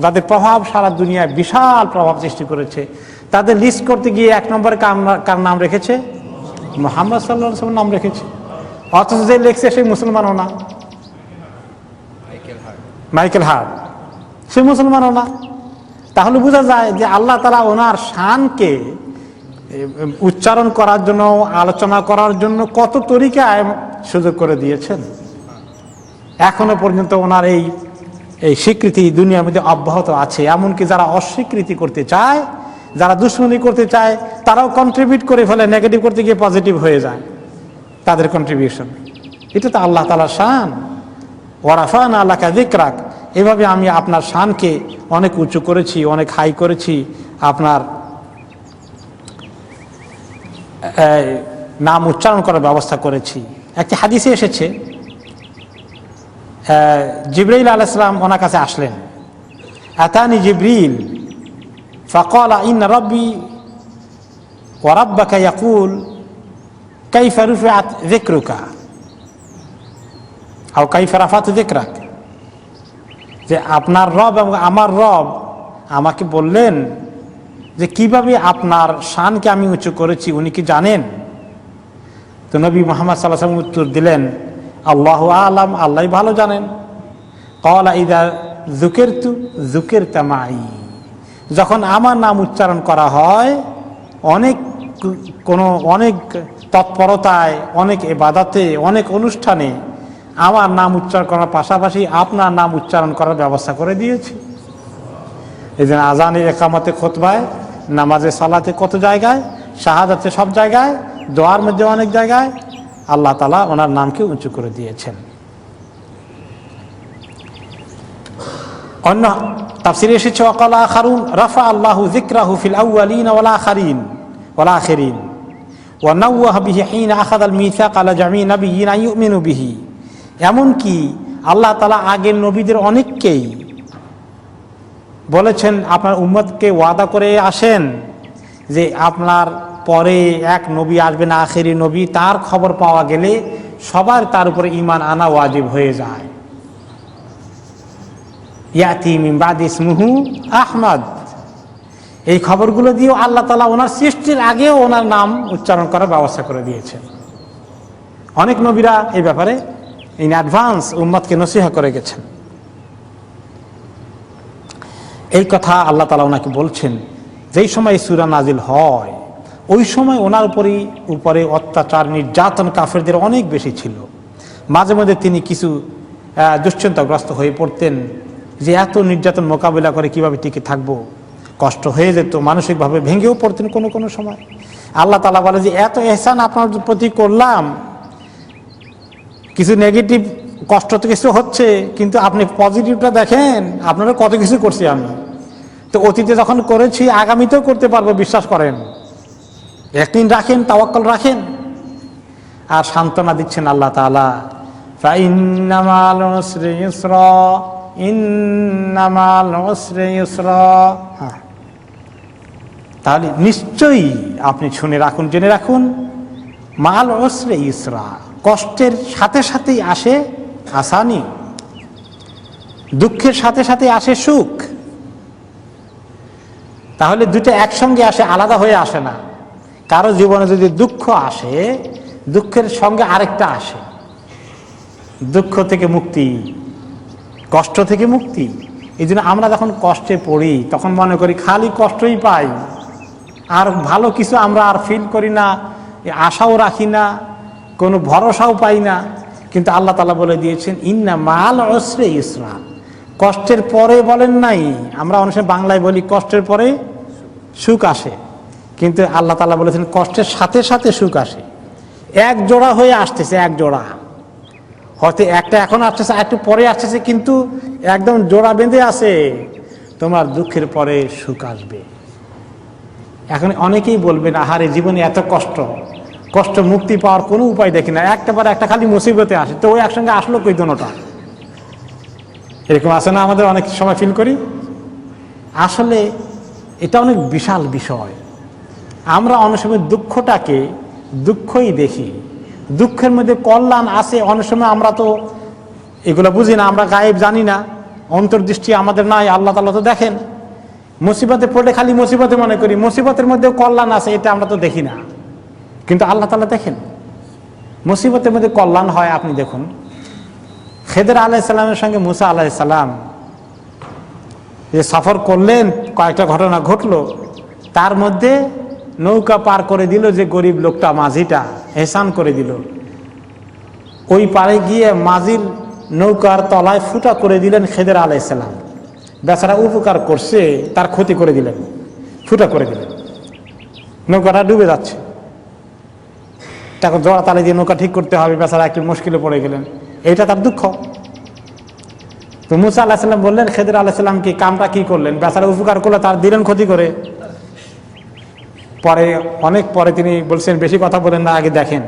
যাদের প্রভাব সারা দুনিয়ায় বিশাল প্রভাব সৃষ্টি করেছে, তাদের লিস্ট করতে গিয়ে 1 নম্বরে কার নাম রেখেছে? মুহাম্মদ সাল্লাল্লাহু আলাইহি ওয়াসাল্লাম নাম রেখেছে। অথচ যে লেখছে সেই মুসলমানও না, মাইকেল হার্ট, সে মুসলমানও না। তাহলে বোঝা যায় যে আল্লাহ তাআলা ওনার শানকে উচ্চারণ করার জন্য, আলোচনা করার জন্য কত তরিকায় সুযোগ করে দিয়েছেন। এখনো পর্যন্ত ওনার এই স্বীকৃতি দুনিয়ার মধ্যে অব্যাহত আছে। এমনকি যারা অস্বীকৃতি করতে চায়, যারা দুশ্মনী করতে চায়, তারাও কন্ট্রিবিউট করে ফেলে, নেগেটিভ করতে গিয়ে পজিটিভ হয়ে যায় তাদের কন্ট্রিবিউশন। এটা তো আল্লাহ তাআলার শান। ওয়ারাফানা লাকা যিকরাক, এভাবে আমি আপনার শানকে অনেক উঁচু করেছি, অনেক হাই করেছি, আপনার নাম উচ্চারণ করার ব্যবস্থা করেছি। একটি হাদিসে এসেছে, জিবরাইল আলাইহিস সালাম ওনার কাছে আসলেন। আতানি জিবরিল ফাকালা ইন্না রাব্বি ওয়া রাব্বাকা ইয়াকুল কাইফা রুফিআত যিকরুকা আও কাইফা রাফাত যিকরাক, যে আপনার রব এবং আমার রব আমাকে বললেন যে কিভাবে আপনার শানকে আমি উঁচু করেছি, উনি কি জানেন? তো নবী মুহাম্মদ সাল্লাল্লাহু আলাইহি ওয়াসাল্লাম উত্তর দিলেন, আল্লাহু আ'লাম, আল্লাহই ভালো জানেন। ক্বালা ইযা যুকিরতু যুকিরতা মাই, যখন আমার নাম উচ্চারণ করা হয় অনেক তৎপরতায়, অনেক ইবাদতে, অনেক অনুষ্ঠানে, আমার নাম উচ্চারণ করার পাশাপাশি আপনার নাম উচ্চারণ করার ব্যবস্থা করে দিয়েছি। এই জন্য আজানে, একামতে, খুতবায়, নামাজে, সালাতে, কত জায়গায়, শাহাদাতে সব জায়গায়, দোয়ার মধ্যে অনেক জায়গায় আল্লাহ তাআলা ওনার নামকে উঁচু করে দিয়েছেন। অন্য তাফসিরে এসেছে ওয়াকাল আখারুন রাফা আল্লাহু যিকরাহু ফিল আউয়ালিন ওয়াল আখিরিন ওয়া নাওয়াহা বিহি হিনা আখাযাল মিসাক আলা জামিই নাবিয়্যিন আন ইউমিনু বিহি। এমনকি আল্লাহ তাআলা আগের নবীদের অনেককেই বলেছেন, আপনার উম্মতকে ওয়াদা করে আসেন যে আপনার পরে এক নবী আসবেন, আখেরি নবী, তার খবর পাওয়া গেলে সবার তার উপরে ঈমান আনা ওয়াজিব হয়ে যায়। ইয়াতি মিন বাদি ইসমুহু আহমদ। এই খবরগুলো দিয়েও আল্লাহ তাআলা ওনার সৃষ্টির আগেও ওনার নাম উচ্চারণ করার ব্যবস্থা করে দিয়েছেন। অনেক নবীরা এই ব্যাপারে ইন অ্যাডভান্স উম্মতকে নসিহা করে গেছেন। এই কথা আল্লাহ তাআলা ওনাকে বলছেন। যেই সময় সূরা নাজিল হয় ওই সময় ওনার উপরে অত্যাচার, নির্যাতন কাফেরদের অনেক বেশি ছিল। মাঝে মধ্যে তিনি কিছু দুশ্চিন্তাগ্রস্ত হয়ে পড়তেন যে এত নির্যাতন মোকাবিলা করে কিভাবে টিকে থাকবো, কষ্ট হয়ে যেত, মানসিকভাবে ভেঙেও পড়তেন কোনো কোনো সময়। আল্লাহ তাআলা বলে যে এত ইহসান আপনার প্রতি করলাম, কিছু নেগেটিভ কষ্ট তো কিছু হচ্ছে, কিন্তু আপনি পজিটিভটা দেখেন, আপনারা কত কিছু করছি আমি, তো অতীতে যখন করেছি আগামীতেও করতে পারবো, বিশ্বাস করেন, ইয়াকিন রাখেন, তাওয়াক্কুল রাখেন। আর সান্ত্বনা দিচ্ছেন আল্লাহ তাআলা, ফাইন্না মাল উসরি ইউসরা, ইন্নামাল উসরি ইউসরা। তাহলে নিশ্চয়ই আপনি শুনে রাখুন, জেনে রাখুন, মাল উসরি ইউসরা, কষ্টের সাথে সাথেই আসে আসানি, দুঃখের সাথে সাথে আসে সুখ। তাহলে দুটো একসঙ্গে আসে, আলাদা হয়ে আসে না। কারো জীবনে যদি দুঃখ আসে, দুঃখের সঙ্গে আরেকটা আসে, দুঃখ থেকে মুক্তি, কষ্ট থেকে মুক্তি। এই জন্য আমরা যখন কষ্টে পড়ি তখন মনে করি খালি কষ্টই পাই, আর ভালো কিছু আমরা আর ফিল করি না, আশাও রাখি না, কোনো ভরসাও পাই না। কিন্তু আল্লাহ তাআলা বলে দিয়েছেন ইন্না মাল উসরি ইউসরা, কষ্টের পরে বলেন নাই, আমরা অনেক সময় বাংলায় বলি কষ্টের পরে সুখ আসে, কিন্তু আল্লাহ তাআলা বলেছেন কষ্টের সাথে সাথে সুখ আসে। এক জোড়া হয়ে আসতেছে, এক জোড়া, হয়তো একটা এখন আসতেছে, একটু পরে আসতেছে, কিন্তু একদম জোড়া বেঁধে আছে, তোমার দুঃখের পরে সুখ আসবে। এখন অনেকেই বলবেন আহারে জীবনে এত কষ্ট, কষ্ট মুক্তি পাওয়ার কোনো উপায় দেখি না, একটা পরে একটা খালি মুসিবতে আসে, তো ওই একসঙ্গে আসলো কই দোনোটা? এরকম আছে না, আমাদের অনেক সময় ফিল করি। আসলে এটা অনেক বিশাল বিষয়। আমরা অনেক সময় দুঃখটাকে দুঃখই দেখি, দুঃখের মধ্যে কল্যাণ আছে। অনেক সময় আমরা তো এগুলো বুঝি না, আমরা গায়েব জানি না, অন্তর্দৃষ্টি আমাদের নাই। আল্লাহ তাআলা তো দেখেন। মুসিবতে পড়লে খালি মুসিবতে মনে করি, মুসিবতের মধ্যেও কল্যাণ আছে, এটা আমরা তো দেখি না, কিন্তু আল্লাহ তাআলা দেখেন। মুসিবতের মধ্যে কল্যাণ হয়। আপনি দেখুন, খেদর আলাইহিস সালামের সঙ্গে মুসা আলাইহিস সালাম যে সফর করলেন, কয়েকটা ঘটনা ঘটলো। তার মধ্যে নৌকা পার করে দিল যে গরিব লোকটা, মাঝিটা এহসান করে দিল। ওই পারে গিয়ে মাঝির নৌকার তলায় ফুটা করে দিলেন খেদর আলাইহিস সালাম। বেচারা উপকার করছে, তার ক্ষতি করে দিলেন, ফুটা করে দিলেন, নৌকাটা ডুবে যাচ্ছে। তাকে জোড়া তালে দিয়ে নৌকা ঠিক করতে হবে, বেচারা একটু মুশকিলে পড়ে গেলেন, এইটা তার দুঃখ। তো মুসা আলাইহিস সালাম বললেন খেদর আলাইহিস সালামকে, কামটা কি করলেন? বেচারা উপকার করলে তার দিলেন ক্ষতি করে। পরে অনেক পরে তিনি বলছেন বেশি কথা বলেন না, আগে দেখেন,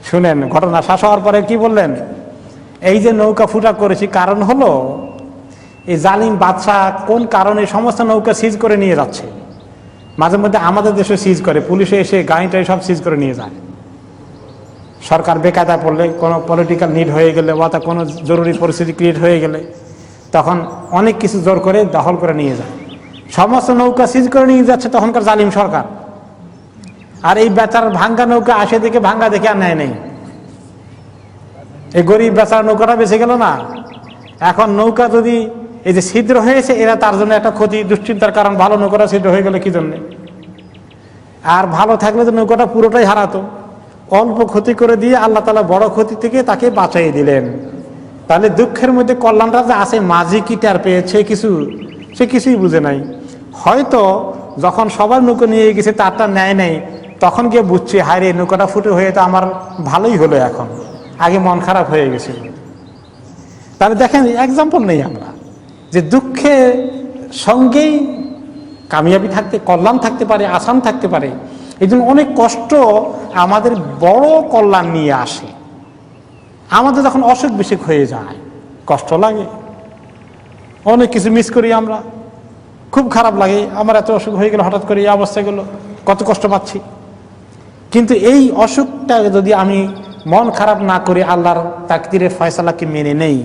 শুনেন। ঘটনা শেষ হওয়ার পরে কি বললেন? এই যে নৌকা ফুটা করেছি কারণ হলো এই জালিম বাদশাহ কোন কারণে সমস্ত নৌকা সিজ করে নিয়ে যাচ্ছে। মাঝে মধ্যে আমাদের দেশে সিজ করে, পুলিশে এসে গাড়িটাই সব সিজ করে নিয়ে যায়। সরকার বেকায়দায় পড়লে, কোনো পলিটিক্যাল নিড হয়ে গেলে, বা কোনো জরুরি পরিস্থিতি ক্রিয়েট হয়ে গেলে, তখন অনেক কিছু জোর করে দখল করে নিয়ে যায়। সমস্ত নৌকা সিজ করে নিয়ে যাচ্ছে তখনকার জালিম সরকার। আর এই বেচার ভাঙ্গা নৌকা আসে দেখে, ভাঙ্গা দেখে আর নেয় নেই। এই গরিব বেচার নৌকাটা বেঁচে গেল না। এখন নৌকা যদি এই যে ছিদ্র হয়েছে, এরা তার জন্য একটা ক্ষতি, দুশ্চিন্তার কারণ। ভালো নৌকাটা ছিদ্র হয়ে গেলে কি জন্যে? আর ভালো থাকলে তো নৌকাটা পুরোটাই হারাতো। অল্প ক্ষতি করে দিয়ে আল্লাহ তাআলা বড় ক্ষতি থেকে তাকে বাঁচাই দিলেন। তাহলে দুঃখের মধ্যে কল্যাণটা যে আছে, মাঝি কি টের পেয়েছে কিছু? সে কিছুই বুঝে নাই। হয়তো যখন সবার নৌকো নিয়ে গেছে তারটা নেয় নাই, তখন গিয়ে বুঝছে হায় রে, নৌকাটা ফুটে হয়ে তো আমার ভালোই হলো, এখন আগে মন খারাপ হয়ে গেছিল। তাহলে দেখেন এক্সাম্পল নেই আমরা যে দুঃখের সঙ্গেই কামিয়াবি থাকতে, কল্যাণ থাকতে পারে, আসান থাকতে পারে। এই জন্য অনেক কষ্ট আমাদের বড় কল্যাণ নিয়ে আসে। আমাদের যখন অসুখ বিসুখ হয়ে যায় কষ্ট লাগে, অনেক কিছু মিস করি আমরা, খুব খারাপ লাগে, আমার এত অসুখ হয়ে গেল, হঠাৎ করে এই অবস্থা গেল, কত কষ্ট পাচ্ছি। কিন্তু এই অসুখটা যদি আমি মন খারাপ না করে আল্লাহর তাকদিরের ফয়সালাকে মেনে নেই,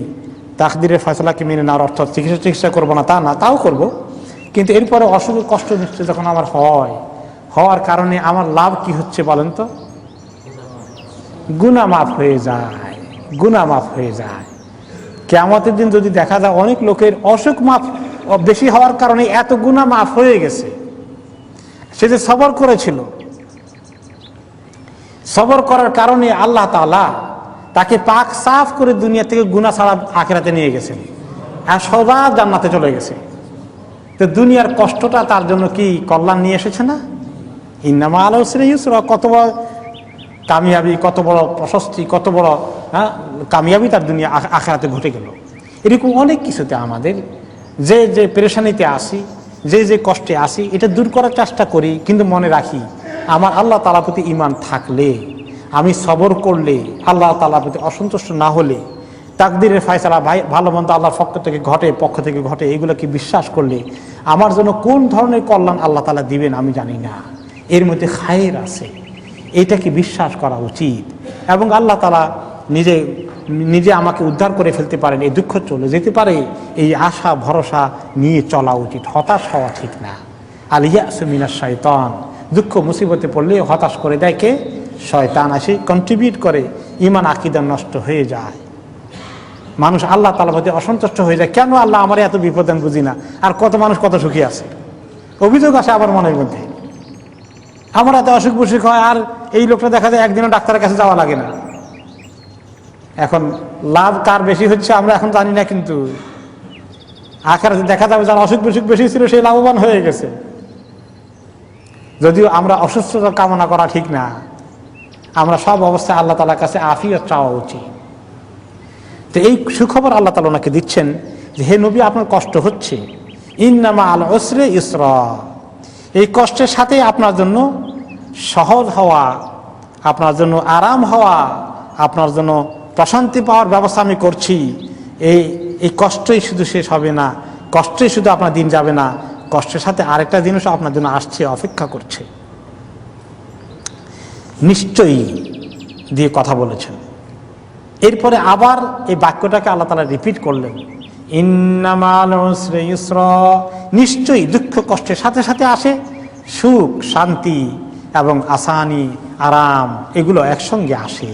তাকদিরের ফয়সালাকে মেনে নেওয়ার অর্থ চিকিৎসা করবো না তা না, তাও করব, কিন্তু এরপরে অসুখের কষ্ট নিশ্চয় যখন আমার হওয়ার কারণে আমার লাভ কি হচ্ছে বলেন তো? গুনাহ মাফ হয়ে যায়, গুনাহ মাফ হয়ে যায়। কিয়ামতের দিন যদি দেখা যায় অনেক লোকের অসুখ মাফ বেশি হওয়ার কারণে এত গুনাহ মাফ হয়ে গেছে, সে যে সবর করেছিল, সবর করার কারণে আল্লাহ তাআলা তাকে পাক সাফ করে দুনিয়া থেকে গুনাহ ছাড়া আখিরাতে নিয়ে গেছেন, আর সদা জান্নাতে চলে গেছে। তো দুনিয়ার কষ্টটা তার জন্য কি কল্যাণ নিয়ে এসেছে না? ইন্নামা আল উসরি ইউসরা, কত বড় কামিয়াবি, কত বড় প্রশস্তি, কত বড় কামিয়াবি তার দুনিয়া আখিরাতে ঘটে গেল। এরকম অনেক কিছুতে আমাদের যে পেরেশানিতে আসি, যে কষ্টে আসি, এটা দূর করার চেষ্টা করি, কিন্তু মনে রাখি আমার আল্লাহ তাআলার প্রতি ঈমান থাকলে, আমি সবর করলে, আল্লাহ তাআলার প্রতি অসন্তুষ্ট না হলে, তাকদীরের ফয়সালা ভালো মন্দ আল্লাহর পক্ষ থেকে ঘটে, এগুলোকে বিশ্বাস করলে আমার জন্য কোন ধরনের কল্যাণ আল্লাহ তাআলা দিবেন আমি জানি না, এর মধ্যে খায়ের আছে, এটাকে বিশ্বাস করা উচিত। এবং আল্লাহ তাআলা নিজে আমাকে উদ্ধার করে ফেলতে পারেন, এই দুঃখ চলে যেতে পারে, এই আশা ভরসা নিয়ে চলা উচিত। হতাশ হওয়া ঠিক না। আল ইয়াসু মিনাশ শাইতান, দুঃখ মুসিবতে পড়লে হতাশ করে দেয় কে? শয়তান আসে কন্ট্রিবিউট করে, ঈমান আকীদা নষ্ট হয়ে যায়, মানুষ আল্লাহ তাআলার প্রতি অসন্তুষ্ট হয়ে যায়। কেন আল্লাহ আমার এত বিপদ আমি বুঝি না। আর কত মানুষ কত সুখী আছে, অভিযোগ আসে আবার মনের মধ্যে, আমার এত অসুখ বিসুখ হয়, আর এই লোকটা দেখা যায় একদিনও ডাক্তারের কাছে যাওয়া লাগে না। এখন লাভ কার বেশি হচ্ছে আমরা এখন জানি না, কিন্তু আখিরাতে দেখা যাবে যার অসুখ বিসুখ বেশি ছিল সে লাভবান হয়ে গেছে। যদিও আমরা অসুস্থতা কামনা করা ঠিক না, আমরা সব অবস্থায় আল্লাহ তাআলার কাছে আফিয়ত চাওয়া উচিত। তো এই সুখবর আল্লাহ তাআলা ওনাকে দিচ্ছেন যে হে নবী, আপনার কষ্ট হচ্ছে, ইন্নামা আল উসরি ইসরা, এই কষ্টের সাথে আপনার জন্য সহজ হওয়া, আপনার জন্য আরাম হওয়া, আপনার জন্য প্রশান্তি পাওয়ার ব্যবস্থা আমি করছি। এই কষ্টই শুধু শেষ হবে না, কষ্টই শুধু আপনার দিন যাবে না, কষ্টের সাথে আরেকটা জিনিসও আপনার জন্য আসছে, অপেক্ষা করছে, নিশ্চয়ই দিয়ে কথা বলেছেন। এরপরে আবার এই বাক্যটাকে আল্লাহ তাআলা রিপিট করলেন, ইন্নামাল উসরি ইউসরা, নিশ্চয়ই দুঃখ কষ্টের সাথে সাথে আসে সুখ, শান্তি এবং আসানি, আরাম, এগুলো একসঙ্গে আসে।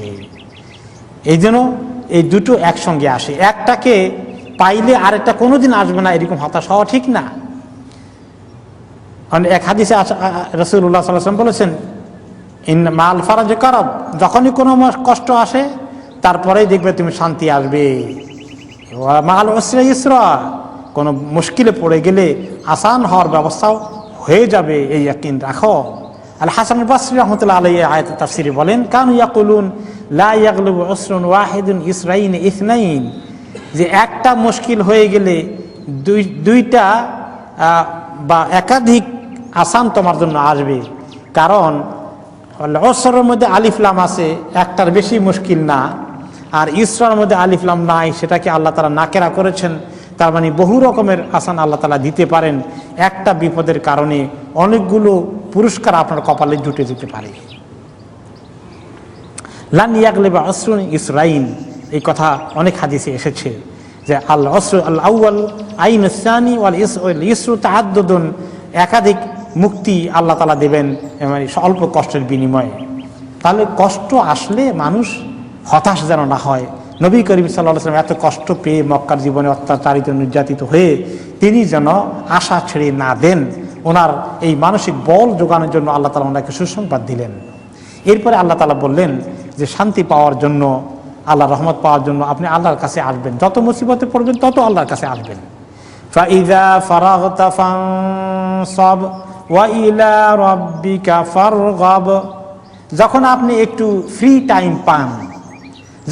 এই জন্য এই দুটো একসঙ্গে আসে, একটাকে পাইলে আরেকটা কোনোদিন আসবে না, এরকম হতাশ হওয়া ঠিক না। এক হাদিসে রাসূলুল্লাহ সাল্লাল্লাহু আলাইহি ওয়াসাল্লাম বলেছেন, মাল ফারাজ কারাব, যখনই কোনো কষ্ট আসে তারপরেই দেখবে তুমি শান্তি আসবে। মাল উসরি ইসরা, কোনো মুশকিলে পড়ে গেলে আসান হওয়ার ব্যবস্থাও হয়ে যাবে, এই ইয়াকিন রাখো। আল হাসান আল বসরি রাহমাতুল্লাহ আলাইহি আয়াতুত তাফসীরে বলেন, কানু ইয়াকুলুন লা ইয়াগলিবু উসরুন ওয়াহিদুন ইসরাইন ইসনাইন, যে একটা মুশকিল হয়ে গেলে দুইটা বা একাধিক আসান তোমার জন্য আসবে। কারণ উসরের মধ্যে আলিফ লাম আছে, একটার বেশি মুশকিল না, আর ইসরার মধ্যে আলিফ লাম নাই, সেটাকে আল্লাহ তাআলা নাকেরা করেছেন। তার মানে বহু রকমের আসান আল্লাহ তাআলা দিতে পারেন। একটা বিপদের কারণে অনেকগুলো পুরস্কার আপনার কপালে জুটে যেতে পারে। লান ইয়াগলিবা উসরুন ইসরাইন, এই কথা অনেক হাদিসে এসেছে যে আল উসর আল আউয়াল আইন সানি ওয়াল ইসরু তাআদ্দুদুন, একাধিক মুক্তি আল্লাহ তাআলা দেবেন মানে অল্প কষ্টের বিনিময়ে। তাহলে কষ্ট আসলে মানুষ হতাশ যেন না হয়। নবী করিম সাল্লাল্লাহু আলাইহি ওয়াসাল্লাম এত কষ্ট পেয়ে মক্কার জীবনে অত্যাচারিত নির্যাতিত হয়ে তিনি যেন আশা ছেড়ে না দেন, ওনার এই মানসিক বল যোগানোর জন্য আল্লাহ তাআলা ওনাকে সুসংবাদ দিলেন। এরপরে আল্লাহ তাআলা বললেন যে শান্তি পাওয়ার জন্য, আল্লাহর রহমত পাওয়ার জন্য আপনি আল্লাহর কাছে আসবেন, যত মুসিবতে পড়বেন তত আল্লাহর কাছে আসবেন। ফাইযা ফারাগতা ফানসাব ওয়া ইলা রাব্বিকা ফারগাব, যখন আপনি একটু ফ্রি টাইম পান,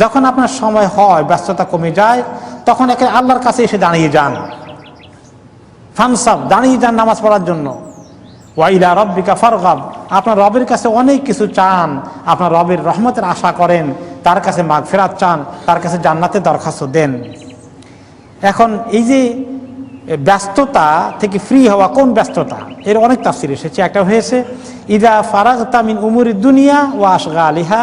যখন আপনার সময় হয়, ব্যস্ততা কমে যায়, তখন একে আল্লাহর কাছে এসে দাঁড়িয়ে যান। ফানসাব, দাঁড়িয়ে যান নামাজ পড়ার জন্য। ওয়া ইলা রাব্বিকা ফারগাব, আপনার রবের কাছে অনেক কিছু চান, আপনার রবের রহমতের আশা করেন, তার কাছে মাগফিরাত চান, তার কাছে জান্নাতের দরখাস্ত দেন। এখন এই যে ব্যস্ততা থেকে ফ্রি হওয়া, কোন ব্যস্ততা? এর অনেক তাফসীর এসেছে। একটা হয়েছে ইদা ফারাগতা মিন উমুরি দুনিয়া ওয়া আশগালিহা,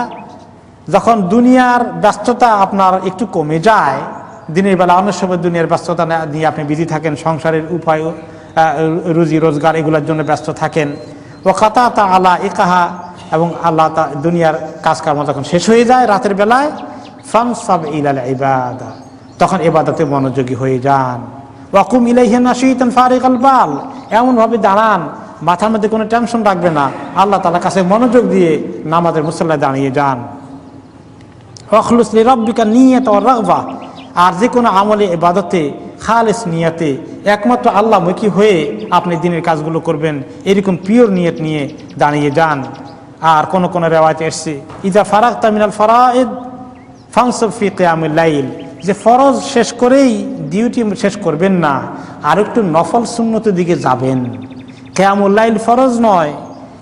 যখন দুনিয়ার ব্যস্ততা আপনার একটু কমে যায়, দিনের বেলা অনেক সময় দুনিয়ার ব্যস্ততা নিয়ে আপনি বিজি থাকেন, সংসারের উপায়, রুজি রোজগার এগুলোর জন্য ব্যস্ত থাকেন। ও কাতাতা আলা ইকাহা, এবং আল্লাহ দুনিয়ার কাজকর্ম যখন শেষ হয়ে যায় রাতের বেলায়, ফানসাব ইলাল ইবাদা, তখন ইবাদতে মনোযোগী হয়ে যান। ওয়াকুম ইলাইহি নাশীতান ফারিগাল বাল, এমনভাবে দাঁড়ান মাথার মধ্যে কোনো টেনশন রাখবে না, আল্লাহ তাআলার কাছে মনোযোগ দিয়ে নামাজের মুসল্লায় দাঁড়িয়ে যান। ওয়াখলুস লিরাব্বিকা নিয়াতা ওয়া রাগবা, আর যে কোনো আমলে ইবাদতে খালেস নিয়াতে একমাত্র আল্লাহমুখী হয়ে আপনি দিনের কাজগুলো করবেন, এরকম পিওর নিয়ত নিয়ে দাঁড়িয়ে যান। আর কোন কোন রিওয়ায়াতে এসেছে ইযা ফারাগতা মিনাল ফারাইদ ফানসাব ফি কিয়ামিল লাইল, যে ফরজ শেষ করেই ডিউটি শেষ করবেন না, আর একটু নফল সুন্নতের দিকে যাবেন। কিয়ামুল লাইল ফরজ নয়,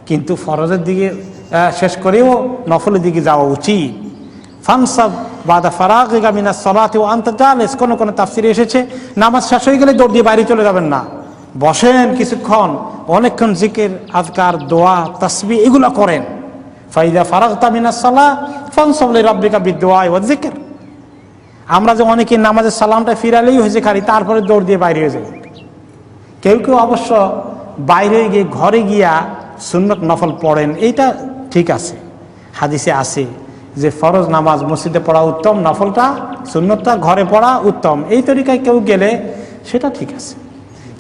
কিন্তু ফরজের দিকে শেষ করেও নফলের দিকে যাওয়া উচিত। ফানসাব বাদা ফারাগিকা মিনাস সালাতি ওয়া আনতা জালিস, কোন কোন তাফসীরে এসেছে নামাজ শেষ হয়ে গেলে দৌড় দিয়ে বাইরে চলে যাবেন না, বসেন কিছুক্ষণ, অনেকক্ষণ জিকির আযকার দোয়া তাসবিহ এগুলো করেন। ফাইদা ফারাগতা মিনাস সালাহ ফানসাব লিরাব্বিকা বিদ-দুআ ওয়া যিকর, আমরা যে অনেকে নামাজের সালামটা ফিরালেই হয়েছে খালি, তারপরে দৌড় দিয়ে বাইরে হয়ে যায়। কেউ কেউ অবশ্য বাইরে গিয়ে ঘরে গিয়া সুন্নত নফল পড়েন, এইটা ঠিক আছে, হাদিসে আছে যে ফরজ নামাজ মসজিদে পড়া উত্তম, নফলটা সুন্নতটা ঘরে পড়া উত্তম। এই তরিকায় কেউ গেলে সেটা ঠিক আছে,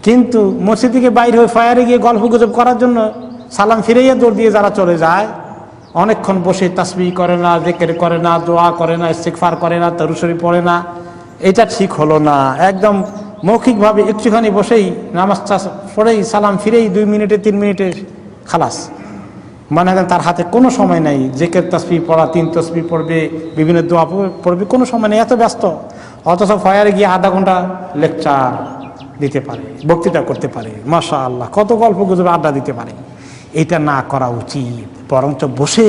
কিন্তু মসজিদ থেকে বাইরে হয়ে ফায়ারে গিয়ে গল্প গুজব করার জন্য সালাম ফিরাইয়া দৌড় দিয়ে যারা চলে যায়, অনেকক্ষণ বসে তাসবিহ করে না, জিকির করে না, দোয়া করে না, ইস্তিগফার করে না, দরুদ শরীফ পড়ে না, এটা ঠিক হলো না। একদম মৌখিকভাবে একটুখানি বসেই নামাজটা পড়েই সালাম ফিরেই 2 মিনিটে 3 মিনিটে খালাস, মানে তার হাতে কোনো সময় নাই জিকির তাসবিহ পড়া, 3 তাসবিহ পড়বে, বিভিন্ন দোয়া পড়বে, কোনো সময় নেই, এত ব্যস্ত। অথচ ফায়ারে গিয়ে আধা ঘন্টা লেকচার দিতে পারে, বক্তৃতা করতে পারে, মাশাআল্লাহ কত গল্প গুজবে আড্ডা দিতে পারে। এটা না করা উচিত, বরঞ্চ বসে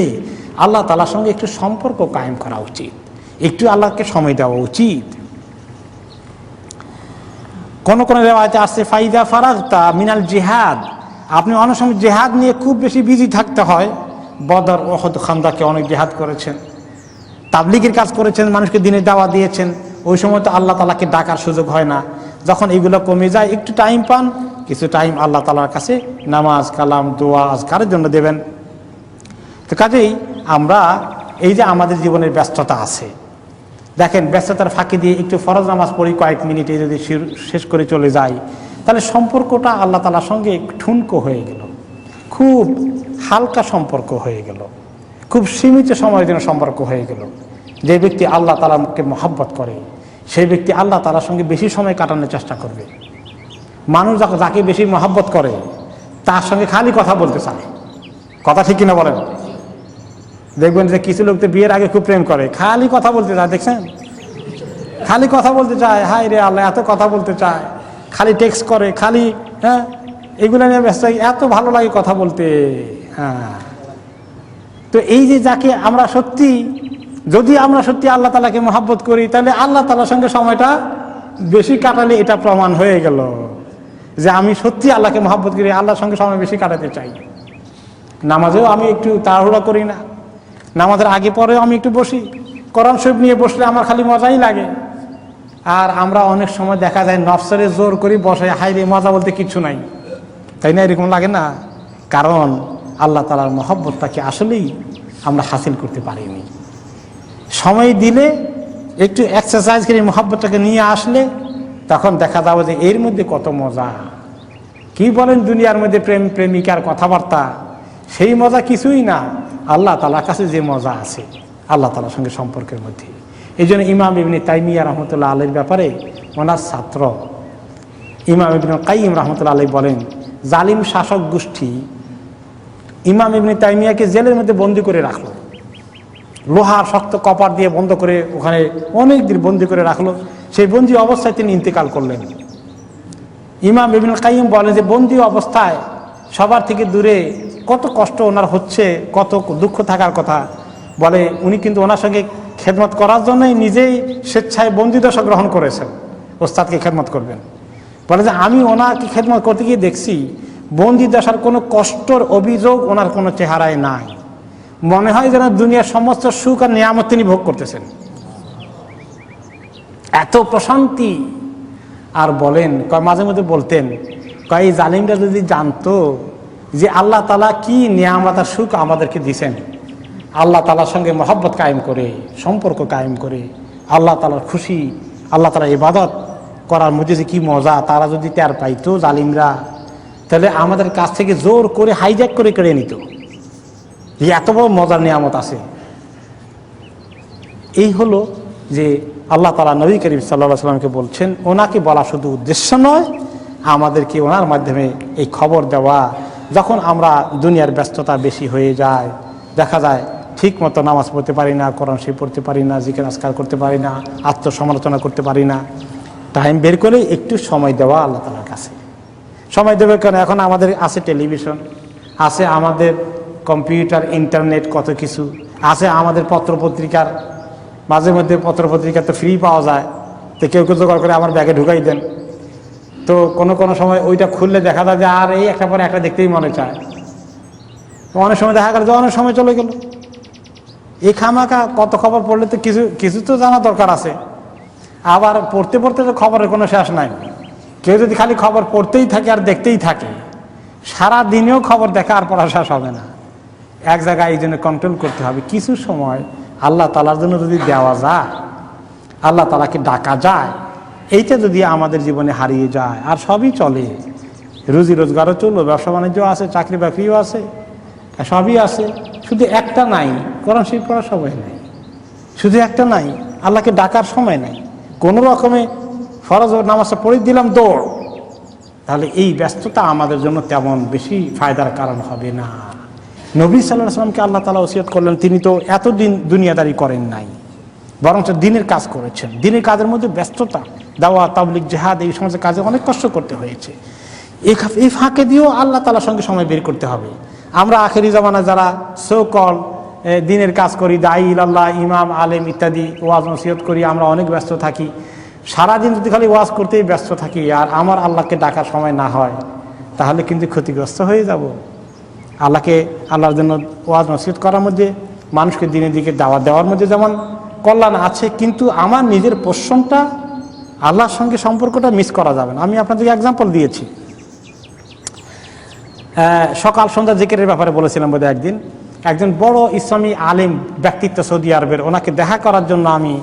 আল্লাহ তাআলার সঙ্গে একটু সম্পর্ক কায়েম করা উচিত, একটু আল্লাহকে সময় দেওয়া উচিত। কোন কোন রিওয়ায়াতে আছে ফাইদা ফারাগতা মিনাল জিহাদ, আপনি অনেক সময় জিহাদ নিয়ে খুব বেশি বিজি থাকতে হয়। বদর, উহুদ, খান্দকে অনেক জিহাদ করেছেন, তাবলীগের কাজ করেছেন, মানুষকে দিনের দাওয়াত দিয়েছেন, ওই সময় তো আল্লাহ তাআলাকে ডাকার সুযোগ হয় না। যখন এগুলো কমে যায়, একটু টাইম পান, কিছু টাইম আল্লাহ তাআলার কাছে নামাজ কালাম দোয়া আজকারের জন্য দেবেন। তো কাজেই আমরা এই যে আমাদের জীবনের ব্যস্ততা আছে, দেখেন ব্যস্ততার ফাঁকি দিয়ে একটু ফরজ নামাজ পড়ি, কয়েক মিনিটে যদি শেষ করে চলে যাই, তাহলে সম্পর্কটা আল্লাহ তাআলার সঙ্গে ঠুনকো হয়ে গেল, খুব হালকা সম্পর্ক হয়ে গেল, খুব সীমিত সময়ের জন্য সম্পর্ক হয়ে গেল। যে ব্যক্তি আল্লাহ তাআলাকে মহব্বত করে, সেই ব্যক্তি আল্লাহ তাআলার সঙ্গে বেশি সময় কাটানোর চেষ্টা করবে। মানুষ যাকে বেশি মহব্বত করে তার সঙ্গে খালি কথা বলতে চায়, কথা ঠিক কিনা বলেন? দেখবেন যে কিছু লোক তো বিয়ের আগে খুব প্রেম করে, খালি কথা বলতে চায়, দেখছেন, খালি কথা বলতে চায়, হায় রে আল্লাহ এত কথা বলতে চায়, খালি টেক্সট করে, খালি এগুলো নিয়ে ব্যস্ত, এত ভালো লাগে কথা বলতে। তো এই যে যাকে আমরা সত্যি, যদি আমরা সত্যি আল্লাহ তাআলাকে মহব্বত করি, তাহলে আল্লাহ তাআলার সঙ্গে সময়টা বেশি কাটালে এটা প্রমাণ হয়ে গেল যে আমি সত্যি আল্লাহকে মহব্বত করি, আল্লাহর সঙ্গে সময় বেশি কাটাতে চাই। নামাজেও আমি একটু তাড়াহুড়া করি না, নামাজের আগে পরেও আমি একটু বসি, কোরআন শরীফ নিয়ে বসলে আমার খালি মজাই লাগে। আর আমরা অনেক সময় দেখা যায় নফসরে জোর করি বসে, হাই রে মজা বলতে কিচ্ছু নাই, তাই না? এরকম লাগে না? কারণ আল্লাহ তাআলার মহব্বতটাকে আসলেই আমরা হাসিল করতে পারিনি। সময় দিলে, একটু এক্সারসাইজ করে মহব্বতটাকে নিয়ে আসলে, তখন দেখা যাবে যে এর মধ্যে কত মজা। কি বলেন দুনিয়ার মধ্যে প্রেম প্রেমিকার কথাবার্তা, সেই মজা কিছুই না আল্লাহ তাআলার কাছে যে মজা আছে আল্লাহ তাআলার সঙ্গে সম্পর্কের মধ্যে। এই জন্য ইমাম ইবনে তাইমিয়া রহমতুল্লাহ আলাইহির ব্যাপারে ওনার ছাত্র ইমাম ইবনে কাইয়িম রহমতুল্লাহ আলাইহি বলেন, জালিম শাসক গোষ্ঠী ইমাম ইবনে তাইমিয়াকে জেলের মধ্যে বন্দি করে রাখলো, লোহার শক্ত কপার দিয়ে বন্ধ করে ওখানে অনেক দিন বন্দি করে রাখলো। সেই বন্দি অবস্থায় তিনি ইন্তেকাল করলেন। ইমাম ইবনে কাইয়িম বলেন যে বন্দি অবস্থায় সবার থেকে দূরে কত কষ্ট ওনার হচ্ছে, কত দুঃখ থাকার কথা। বলে উনি কিন্তু ওনার সঙ্গে খেদমত করার জন্যই নিজেই স্বেচ্ছায় বন্দিদশা গ্রহণ করেছেন, ওস্তাদকে খেদমত করবেন। বলে যে আমি ওনাকে খেদমত করতে গিয়ে দেখছি বন্দিদশার কোনো কষ্টর অভিযোগ ওনার কোনো চেহারায় নাই, মনে হয় যেন দুনিয়ার সমস্ত সুখ আর নিয়ামত তিনি ভোগ করতেছেন, এত প্রশান্তি। আর বলেন মাঝে মধ্যে বলতেন, এই জালিমরা যদি জানতো যে আল্লাহ তাআলা কি নিয়ামত আর সুখ আমাদেরকে দিছেন, আল্লাহ তাআলার সঙ্গে মহব্বত কায়েম করে, সম্পর্ক কায়েম করে, আল্লাহ তাআলার খুশি, আল্লাহ তাআলার ইবাদত করার মধ্যে যে কি মজা, তারা যদি টের পাইতো জালিমরা, তাহলে আমাদের কাছ থেকে জোর করে হাইজ্যাক করে কেড়ে নিত। যে এত বড় মজার নিয়ামত আছে। এই হলো যে আল্লাহ তাআলা নবী করিম সাল্লাল্লাহু আলাইহি ওয়াসাল্লামকে বলছেন, ওনাকে বলা শুধু উদ্দেশ্য নয়, আমাদেরকে ওনার মাধ্যমে এই খবর দেওয়া। যখন আমরা দুনিয়ার ব্যস্ততা বেশি হয়ে যায়, দেখা যায় ঠিক মতো নামাজ পড়তে পারি না, কোরআন শরীফ পড়তে পারি না, জিকির আজকার করতে পারি না, আত্মসমালোচনা করতে পারি না, টাইম বের করে একটু সময় দেওয়া আল্লাহ তাআলার কাছে। সময় দেবে কেন? এখন আমাদের আছে টেলিভিশন, আছে আমাদের কম্পিউটার, ইন্টারনেট, কত কিছু আছে, আমাদের পত্রপত্রিকার, মাঝে মধ্যে পত্রপত্রিকা তো ফ্রি পাওয়া যায়, তো কেউ কেউ জোগাড় করে আমার ব্যাগে ঢুকাই দেন। তো কোনো সময় ওইটা খুললে দেখা যায় যে আর এই একটা পরে একটা দেখতেই মনে চায়। অনেক সময় দেখা গেল যে অনেক সময় চলে গেল। এই খামাখা কত খবর পড়লে তো কিছু কিছু তো জানা দরকার আছে, আবার পড়তে পড়তে তো খবরের কোনো শেষ নাই। কেউ যদি খালি খবর পড়তেই থাকে আর দেখতেই থাকে, সারা দিনেও খবর দেখা আর পড়া শেষ হবে না। এক জায়গায় এই জন্য কন্ট্রোল করতে হবে। কিছু সময় আল্লাহ তাআলার জন্য যদি দেওয়া যায়, আল্লাহ তাআলাকে ডাকা যায়, এইটা যদি আমাদের জীবনে হারিয়ে যায় আর সবই চলে, রুজি রোজগারও চললো, ব্যবসা বাণিজ্য আছে, চাকরি বাকরিও আছে, সবই আছে, শুধু একটা নাই, কোরআন শরীফ পড়ার সময় নাই, শুধু একটা নাই, আল্লাহকে ডাকার সময় নাই। কোনো রকমে ফরজ নামাজটা পড়ে দিলাম দৌড়, তাহলে এই ব্যস্ততা আমাদের জন্য তেমন বেশি ফায়দার কারণ হবে না। নবী সাল্লাল্লাহু আলাইহি ওয়াসাল্লামকে আল্লাহ তাআলা ওসিয়ত করলেন, তিনি তো এতদিন দুনিয়াদারি করেন নাই, বরঞ্চ দিনের কাজ করেছেন। দিনের কাজের মধ্যে ব্যস্ততা, দাওয়া, তাবলীগ, জিহাদ, এই সমস্ত কাজে অনেক কষ্ট করতে হয়েছে। এই ফাঁকে দিয়েও আল্লাহ তাআলার সঙ্গে সময় বের করতে হবে। আমরা আখেরি জামানায় যারা সো-কল দিনের কাজ করি, দাঈ ইলাল্লাহ, ইমাম, আলেম ইত্যাদি, ওয়াজ নসিহত করি, আমরা অনেক ব্যস্ত থাকি। সারাদিন যদি খালি ওয়াজ করতেই ব্যস্ত থাকি আর আমার আল্লাহকে ডাকার সময় না হয়, তাহলে কিন্তু ক্ষতিগ্রস্ত হয়ে যাব। আল্লাহর জন্য ওয়াজ নসিহত করার মধ্যে, মানুষকে দিনের দিকে দাওয়াত দেওয়ার মধ্যে যেমন কল্যাণ আছে, কিন্তু আমার নিজের পোষণটা, আল্লাহর সঙ্গে সম্পর্কটা মিস করা যাবে না। আমি আপনাদেরকে এক্সাম্পল দিয়েছি, সকাল সন্ধ্যা জিকিরের ব্যাপারে বলেছিলাম বোধহয় একদিন। একজন বড় ইসলামী আলেম ব্যক্তিত্ব সৌদি আরবের, ওনাকে দেখা করার জন্য আমি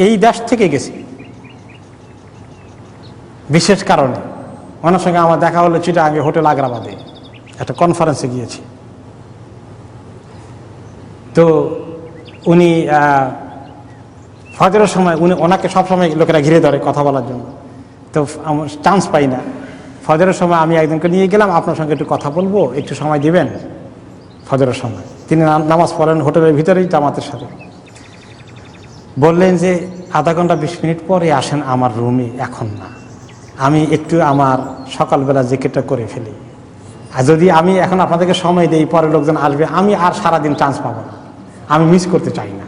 এই দেশ থেকে গেছি বিশেষ কারণে। ওনার সঙ্গে আমার দেখা হলো চিটাগাং হোটেল আগ্রাবাদে, একটা কনফারেন্সে গিয়েছি। তো উনি ফজরের সময় ওনাকে সবসময় লোকেরা ঘিরে ধরে কথা বলার জন্য, তো আমার চান্স পাই না। ফজরের সময় আমি একজনকে নিয়ে গেলাম, আপনার সঙ্গে একটু কথা বলবো, একটু সময় দিবেন। ফজরের সময় তিনি নামাজ পড়েন হোটেলের ভিতরেই জামাতের সাথে। বললেন যে আধা ঘন্টা 20 মিনিট পরে আসেন আমার রুমে, এখন না, আমি একটু আমার সকালবেলা জিকিরটা করে ফেলি, আর যদি আমি এখন আপনাদেরকে সময় দিই, পরে লোকজন আসবে, আমি আর সারাদিন চান্স পাবো না, আমি মিস করতে চাই না।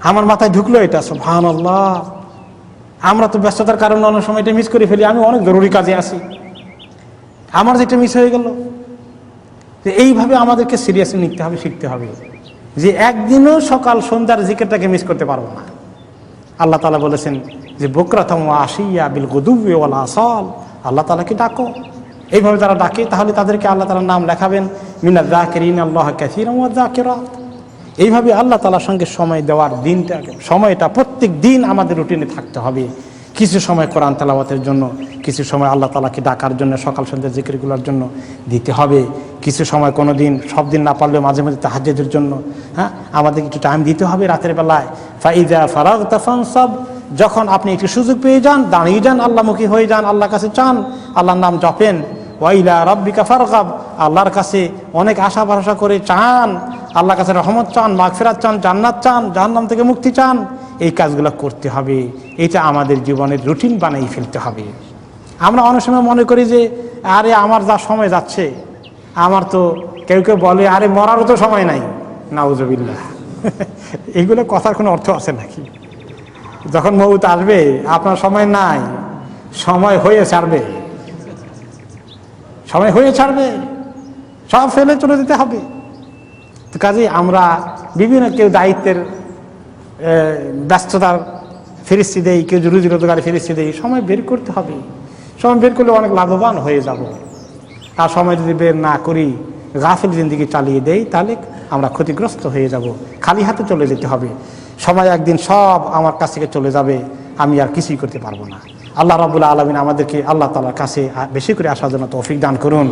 আমার মাথায় ঢুকলো এটা, সুবহানাল্লাহ, আমরা তো ব্যস্ততার কারণে অনেক সময় এটা মিস করে ফেলি। আমি অনেক জরুরি কাজে আছি, আমার যেটা মিস হয়ে গেল। এইভাবে আমাদেরকে সিরিয়াসলি নিতে হবে, শিখতে হবে যে একদিনও সকাল সন্ধ্যার জিকিরটাকে মিস করতে পারবো না। আল্লাহ তাআলা বলেছেন যে বুকরাতাম ওয়া আশিয়া বিল গুদুওয়ি ওয়াল আসাল, আল্লাহ তাআলাকে ডাকো। এইভাবে তারা ডাকে, তাহলে তাদেরকে আল্লাহ তাআলার নাম লেখাবেন, মিনাজ যাকিরিন আল্লাহ কাসীরান ওয়াজ যাকিরাত। এইভাবে আল্লাহ তাআলার সঙ্গে সময় দেওয়ার দিনটা, সময়টা প্রত্যেক দিন আমাদের রুটিনে থাকতে হবে। কিছু সময় কোরআন তেলাওয়াতের জন্য, কিছু সময় আল্লাহ তাআলাকে ডাকার জন্য, সকাল সন্ধ্যা জিকিরগুলোর জন্য দিতে হবে। কিছু সময় কোনো দিন, সব দিন না পারলেও মাঝে মাঝে তাহাজ্জুদের জন্য আমাদের একটু টাইম দিতে হবে রাতের বেলায়। ফাইজা ফারাগতা ফানসাব, যখন আপনি একটু সুযোগ পেয়ে যান দাঁড়িয়ে যান, আল্লাহমুখী হয়ে যান, আল্লাহর কাছে চান, আল্লাহর নাম জপেন। ওয়াইলা রাব্বিকা ফারগাব, আল্লাহর কাছে অনেক আশা ভরসা করে চান, আল্লাহর কাছে রহমত চান, মাগফিরাত চান, জান্নাত চান, জাহান্নাম থেকে মুক্তি চান। এই কাজগুলো করতে হবে, এটা আমাদের জীবনের রুটিন বানিয়ে ফেলতে হবে। আমরা অনেক সময় মনে করি যে আরে আমার যা সময় যাচ্ছে, আমার তো কেউ কেউ বলে আরে মরারও তো সময় নাই, নাউজুবিল্লাহ। এইগুলো কথার কোনো অর্থ আছে নাকি? যখন মউত আসবে আপনার সময় নাই, সময় হয়ে ছাড়বে, সময় হয়ে ছাড়বে, সব ফেলে চলে যেতে হবে। তো কাজেই আমরা বিভিন্ন, কেউ দায়িত্বের ব্যস্ততার ফেরিস্তি দেই, কেউ রুজি রোজগারে ফেরিস্তি দেই, সময় বের করতে হবে। সময় বের করলে অনেক লাভবান হয়ে যাব। আর সময় যদি বের না করি, গাফিল জিন্দেগি চালিয়ে দেই, তাহলে আমরা ক্ষতিগ্রস্ত হয়ে যাব, খালি হাতে চলে যেতে হবে। সময় একদিন সব আমার কাছ থেকে চলে যাবে, আমি আর কিছুই করতে পারবো না। আল্লাহ রাব্বুল আলামিন আমাদেরকে আল্লাহ তাআলার কাছে বেশি করে আসার জন্য তৌফিক দান করুন।